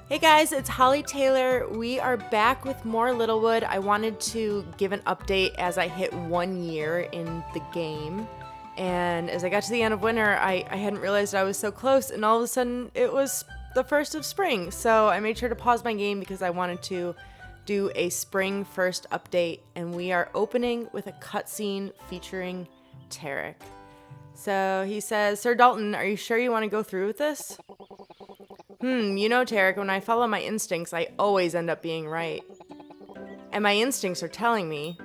Hey guys, it's Holly Taylor. We are back with more Littlewood. I wanted to give an update as I hit 1 year in the game. And as I got to the end of winter, I hadn't realized I was so close, and all of a sudden it was the first of spring. So I made sure to pause my game because I wanted to do a spring first update, and we are opening with a cutscene featuring Tarek. So he says, "Sir Dalton, are you sure you want to go through with this?" You know, Tarek, when I follow my instincts, I always end up being right. And my instincts are telling me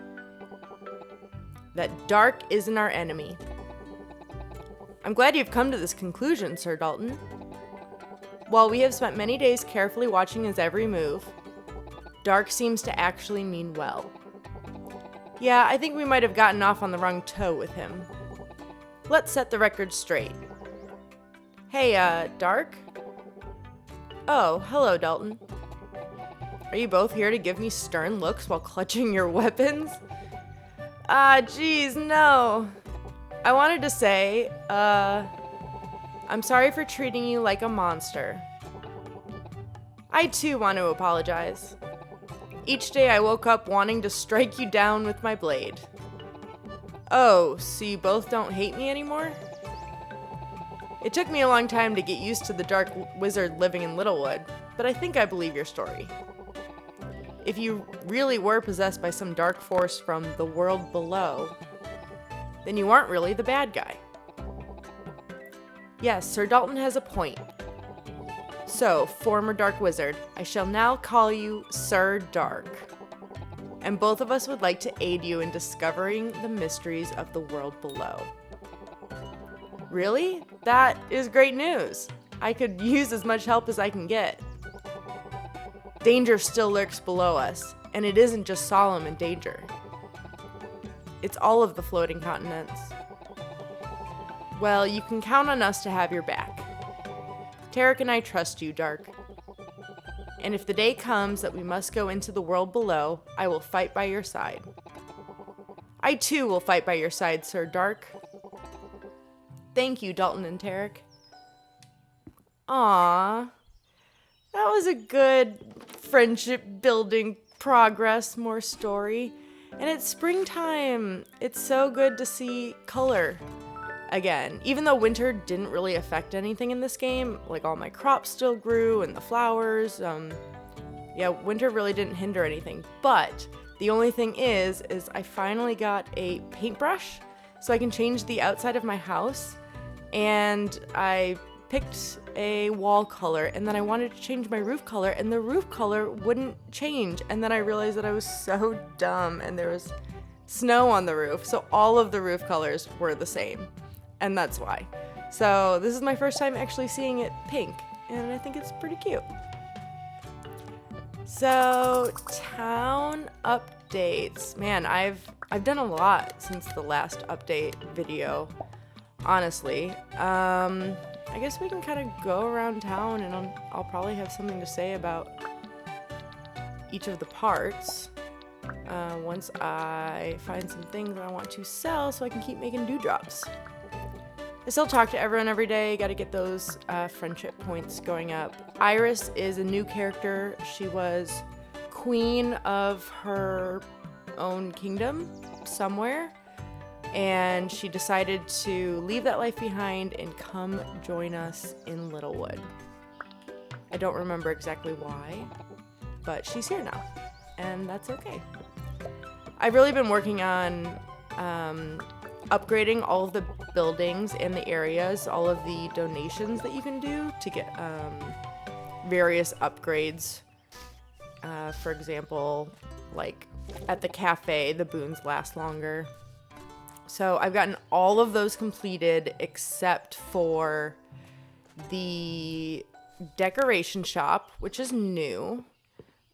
that dark isn't our enemy. I'm glad you've come to this conclusion, Sir Dalton. While we have spent many days carefully watching his every move, dark seems to actually mean well. Yeah, I think we might have gotten off on the wrong toe with him. Let's set the record straight. Hey, Dark? Oh, hello, Dalton. Are you both here to give me stern looks while clutching your weapons? Geez, no. I wanted to say, I'm sorry for treating you like a monster. I too want to apologize. Each day I woke up wanting to strike you down with my blade. Oh, so you both don't hate me anymore? It took me a long time to get used to the dark wizard living in Littlewood, but I think I believe your story. If you really were possessed by some dark force from the world below, then you aren't really the bad guy. Yes, Sir Dalton has a point. So, former dark wizard, I shall now call you Sir Dark. And both of us would like to aid you in discovering the mysteries of the world below. Really? That is great news. I could use as much help as I can get. Danger still lurks below us, and it isn't just solemn and danger. It's all of the floating continents. Well, you can count on us to have your back. Tarek and I trust you, Dark. And if the day comes that we must go into the world below, I will fight by your side. I too will fight by your side, Sir Dark. Thank you, Dalton and Tarek. Aww. That was a good friendship building progress, more story. And it's springtime. It's so good to see color again. Even though winter didn't really affect anything in this game, like all my crops still grew and the flowers, winter really didn't hinder anything. But the only thing is I finally got a paintbrush so I can change the outside of my house. And I picked a wall color, and then I wanted to change my roof color, and the roof color wouldn't change. And then I realized that I was so dumb, and there was snow on the roof, so all of the roof colors were the same, and that's why. So this is my first time actually seeing it pink, and I think it's pretty cute. So, town updates. Man, I've done a lot since the last update video. Honestly, I guess we can kind of go around town, and I'll probably have something to say about each of the parts once I find some things I want to sell so I can keep making dewdrops. I still talk to everyone every day, gotta get those friendship points going up. Iris is a new character. She was queen of her own kingdom somewhere. And she decided to leave that life behind and come join us in Littlewood. I don't remember exactly why, but she's here now, and that's okay. I've really been working on upgrading all of the buildings and the areas, all of the donations that you can do to get various upgrades. For example, like at the cafe, the boons last longer. So I've gotten all of those completed except for the decoration shop, which is new.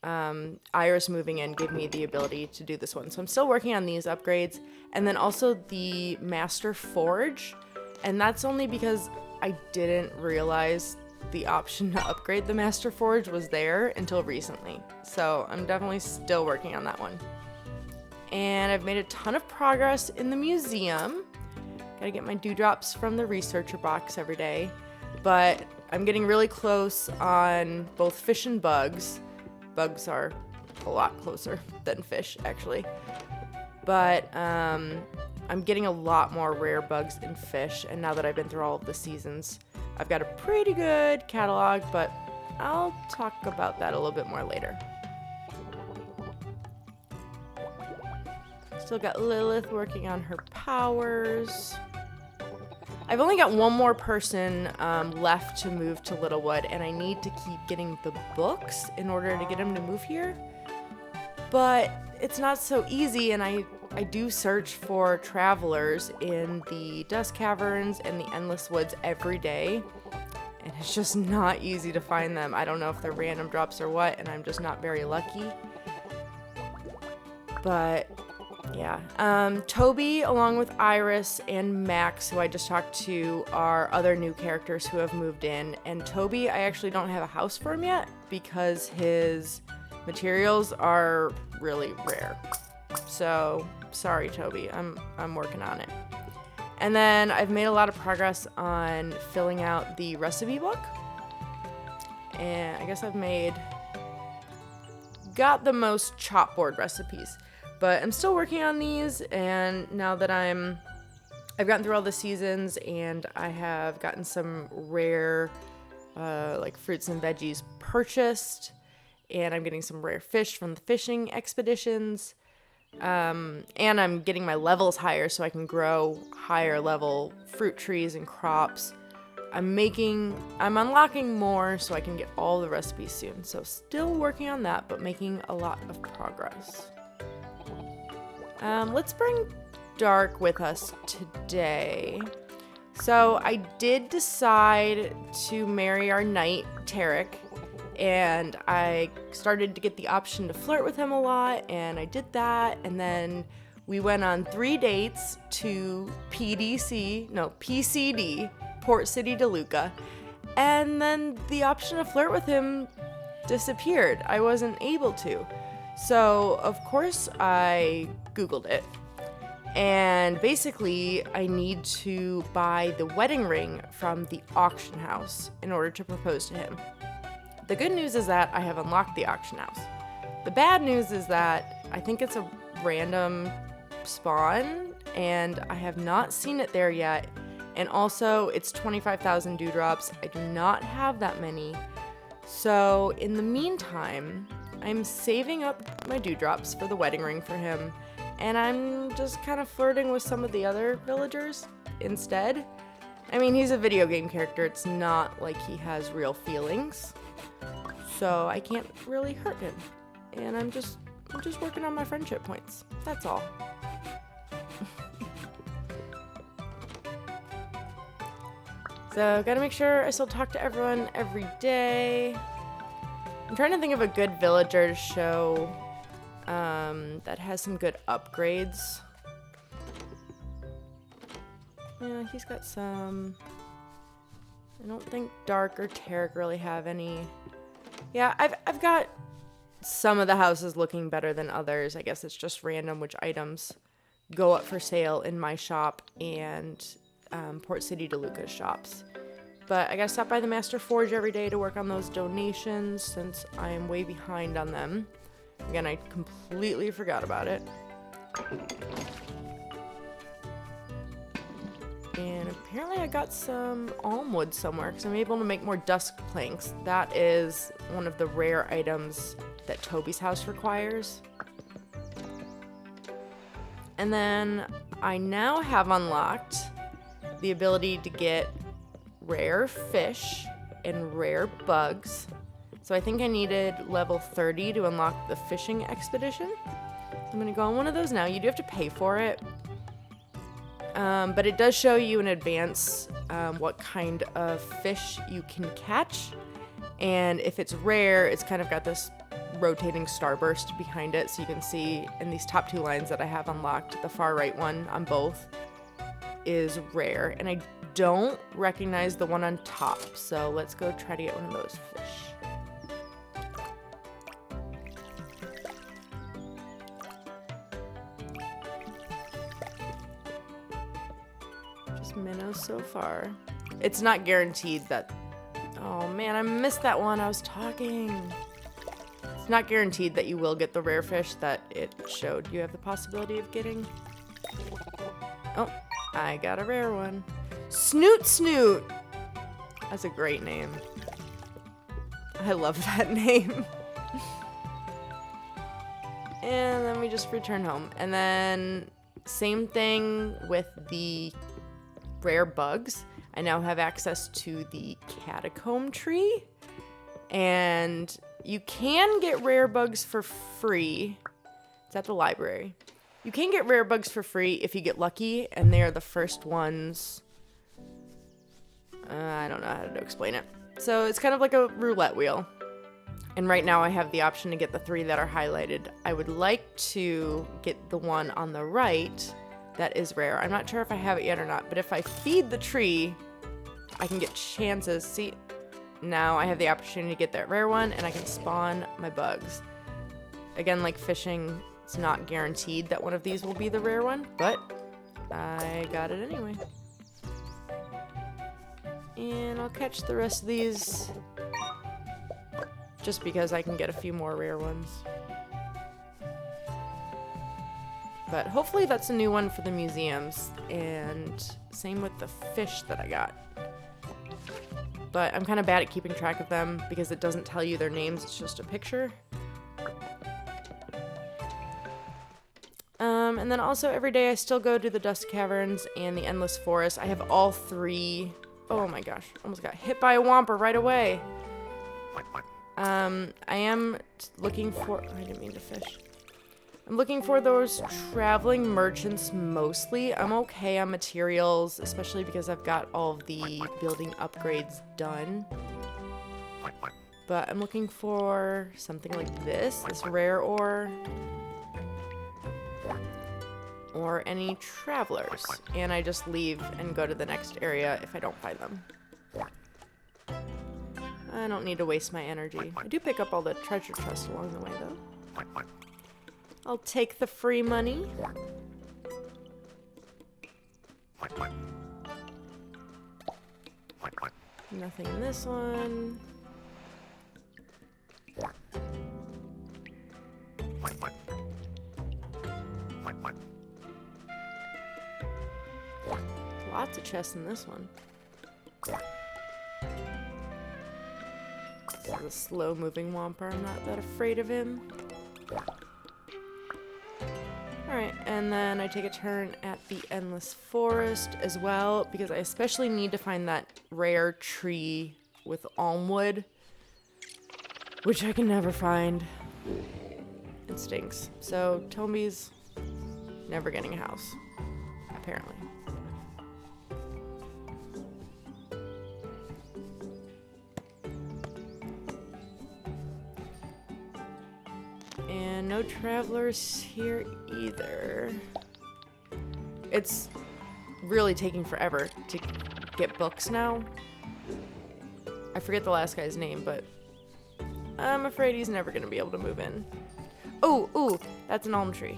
Iris moving in gave me the ability to do this one. So I'm still working on these upgrades. And then also the Master Forge. And that's only because I didn't realize the option to upgrade the Master Forge was there until recently. So I'm definitely still working on that one. And I've made a ton of progress in the museum. Gotta get my dewdrops from the researcher box every day. But I'm getting really close on both fish and bugs. Bugs are a lot closer than fish, actually. But I'm getting a lot more rare bugs in fish, and now that I've been through all of the seasons, I've got a pretty good catalog, but I'll talk about that a little bit more later. Still got Lilith working on her powers. I've only got one more person left to move to Littlewood, and I need to keep getting the books in order to get him to move here. But it's not so easy, and I do search for travelers in the Dust Caverns and the Endless Woods every day, and it's just not easy to find them. I don't know if they're random drops or what, and I'm just not very lucky. But yeah, Toby, along with Iris and Max, who I just talked to, are other new characters who have moved in. And Toby, I actually don't have a house for him yet because his materials are really rare. So sorry, Toby, I'm working on it. And then I've made a lot of progress on filling out the recipe book. And I guess I've got the most chopboard recipes. But I'm still working on these, and now that I've gotten through all the seasons, and I have gotten some rare, like fruits and veggies purchased, and I'm getting some rare fish from the fishing expeditions, and I'm getting my levels higher so I can grow higher level fruit trees and crops. I'm unlocking more so I can get all the recipes soon. So still working on that, but making a lot of progress. Let's bring Dark with us today. So I did decide to marry our knight, Tarek, and I started to get the option to flirt with him a lot, and I did that, and then we went on 3 dates to PCD, Port City DeLuca, and then the option to flirt with him disappeared. I wasn't able to. So, of course, I Googled it, and basically, I need to buy the wedding ring from the auction house in order to propose to him. The good news is that I have unlocked the auction house. The bad news is that I think it's a random spawn, and I have not seen it there yet, and also, it's 25,000 dewdrops. I do not have that many, so in the meantime, I'm saving up my dewdrops for the wedding ring for him, and I'm just kind of flirting with some of the other villagers instead. I mean, he's a video game character. It's not like he has real feelings, so I can't really hurt him. And I'm just working on my friendship points. That's all. So, gotta make sure I still talk to everyone every day. I'm trying to think of a good villager to show that has some good upgrades. Yeah, he's got some. I don't think Dark or Tarek really have any. Yeah, I've got some of the houses looking better than others. I guess it's just random which items go up for sale in my shop and Port City DeLuca's shops. But I gotta stop by the Master Forge every day to work on those donations since I am way behind on them. Again, I completely forgot about it. And apparently I got some almwood somewhere because I'm able to make more dusk planks. That is one of the rare items that Toby's house requires. And then I now have unlocked the ability to get rare fish and rare bugs. So I think I needed level 30 to unlock the fishing expedition. I'm gonna go on one of those now. You do have to pay for it. But it does show you in advance what kind of fish you can catch. And if it's rare, it's kind of got this rotating starburst behind it. So you can see in these top 2 lines that I have unlocked, the far right one on both is rare. And I don't recognize the one on top. So let's go try to get one of those fish. Just minnows so far. It's not guaranteed that Oh man, I missed that one. I was talking. It's not guaranteed that you will get the rare fish that it showed you have the possibility of getting. Oh, I got a rare one. Snoot Snoot! That's a great name. I love that name. And then we just return home. And then same thing with the rare bugs. I now have access to the catacomb tree. And you can get rare bugs for free. It's at the library. You can get rare bugs for free if you get lucky, and they are the first ones. I don't know how to explain it. So it's kind of like a roulette wheel. And right now I have the option to get the 3 that are highlighted. I would like to get the one on the right that is rare. I'm not sure if I have it yet or not, but if I feed the tree, I can get chances. See, now I have the opportunity to get that rare one, and I can spawn my bugs. Again, like fishing, it's not guaranteed that one of these will be the rare one, but I got it anyway. And I'll catch the rest of these just because I can get a few more rare ones. But hopefully that's a new one for the museums, and same with the fish that I got. But I'm kind of bad at keeping track of them because it doesn't tell you their names, it's just a picture. And then also every day I still go to the Dust Caverns and the Endless Forest. I have all 3. Oh my gosh, almost got hit by a Whomper right away. I am looking for, I didn't mean to fish. I'm looking for those traveling merchants mostly. I'm okay on materials, especially because I've got all of the building upgrades done. But I'm looking for something like this rare ore. Or any travelers. And I just leave and go to the next area if I don't find them. I don't need to waste my energy. I do pick up all the treasure chests along the way though. I'll take the free money. Nothing in this one. Lots of chests in this one. This is a slow-moving Whomper. I'm not that afraid of him. Alright, and then I take a turn at the Endless Forest as well, because I especially need to find that rare tree with almwood, which I can never find. It stinks. So, Toby's never getting a house, apparently. And no travelers here either. It's really taking forever to get books now. I forget the last guy's name, but I'm afraid he's never going to be able to move in. Oh, ooh, that's an almond tree.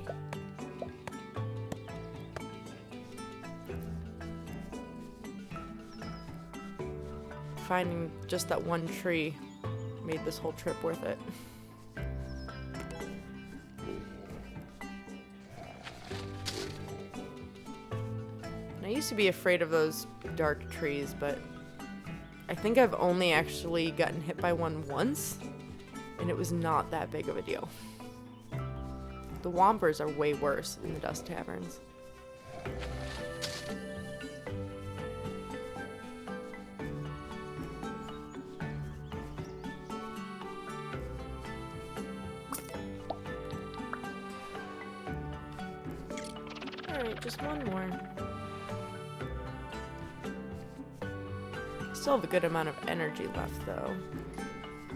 Finding just that one tree made this whole trip worth it. I used to be afraid of those dark trees, but I think I've only actually gotten hit by one once, and it was not that big of a deal. The Whompers are way worse in the Dust Caverns. Alright, just one more. Still have a good amount of energy left though.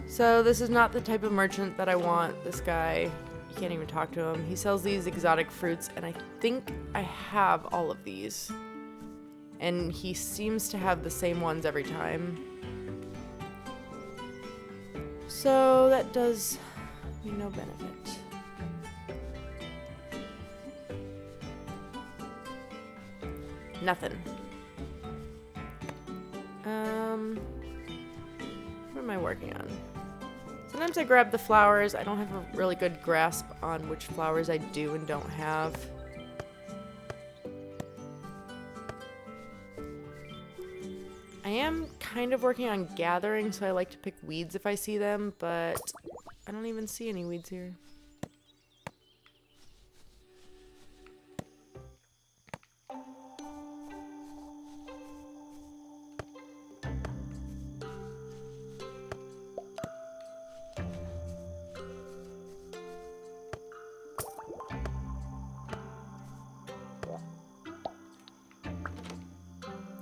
So this is not the type of merchant that I want. This guy, you can't even talk to him. He sells these exotic fruits, and I think I have all of these. And he seems to have the same ones every time. So that does me no benefit. Nothing. am I working on? Sometimes I grab the flowers. I don't have a really good grasp on which flowers I do and don't have. I am kind of working on gathering, so I like to pick weeds if I see them, but I don't even see any weeds here.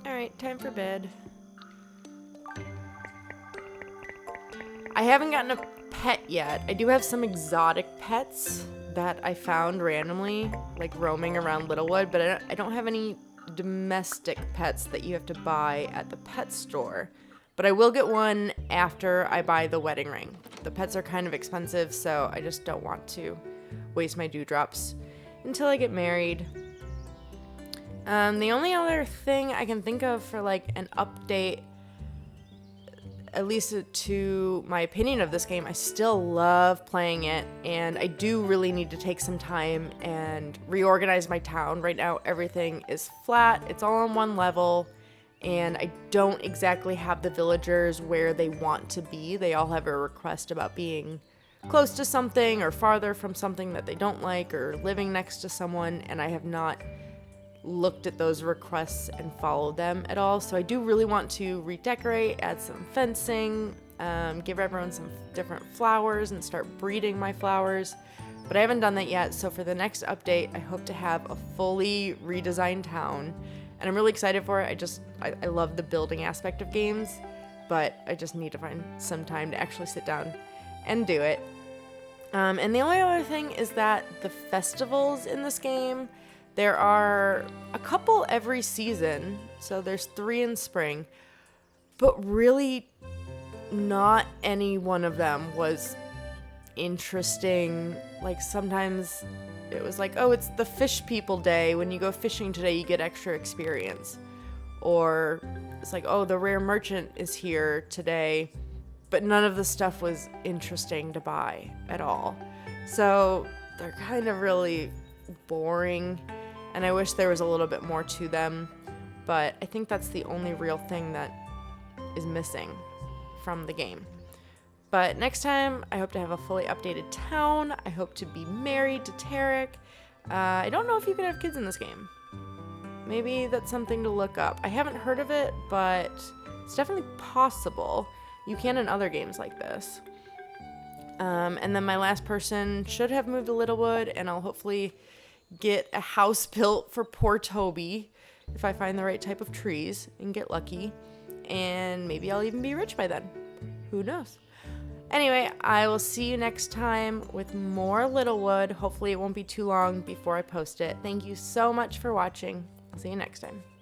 Alright, time for bed. I haven't gotten a pet yet. I do have some exotic pets that I found randomly, like roaming around Littlewood, but I don't have any domestic pets that you have to buy at the pet store. But I will get one after I buy the wedding ring. The pets are kind of expensive, so I just don't want to waste my dewdrops until I get married. The only other thing I can think of for like an update, at least to my opinion of this game, I still love playing it, and I do really need to take some time and reorganize my town. Right now everything is flat, it's all on one level, and I don't exactly have the villagers where they want to be. They all have a request about being close to something or farther from something that they don't like, or living next to someone, and I have not looked at those requests and followed them at all. So I do really want to redecorate, add some fencing, give everyone some different flowers and start breeding my flowers, but I haven't done that yet. So for the next update, I hope to have a fully redesigned town, and I'm really excited for it. I love the building aspect of games, but I just need to find some time to actually sit down and do it. And the only other thing is that the festivals in this game, there are a couple every season, so there's 3 in spring, but really not any one of them was interesting. Like sometimes it was like, oh, it's the fish people day. When you go fishing today, you get extra experience. Or it's like, oh, the rare merchant is here today, but none of the stuff was interesting to buy at all. So they're kind of really boring. And I wish there was a little bit more to them, but I think that's the only real thing that is missing from the game. But next time, I hope to have a fully updated town. I hope to be married to Tarek. I don't know if you can have kids in this game. Maybe that's something to look up. I haven't heard of it, but it's definitely possible. You can in other games like this. And then my last person should have moved to Littlewood, and I'll hopefully get a house built for poor Toby if I find the right type of trees and get lucky, and maybe I'll even be rich by then. Who knows? Anyway, I will see you next time with more Littlewood. Hopefully it won't be too long before I post it. Thank you so much for watching. I'll see you next time.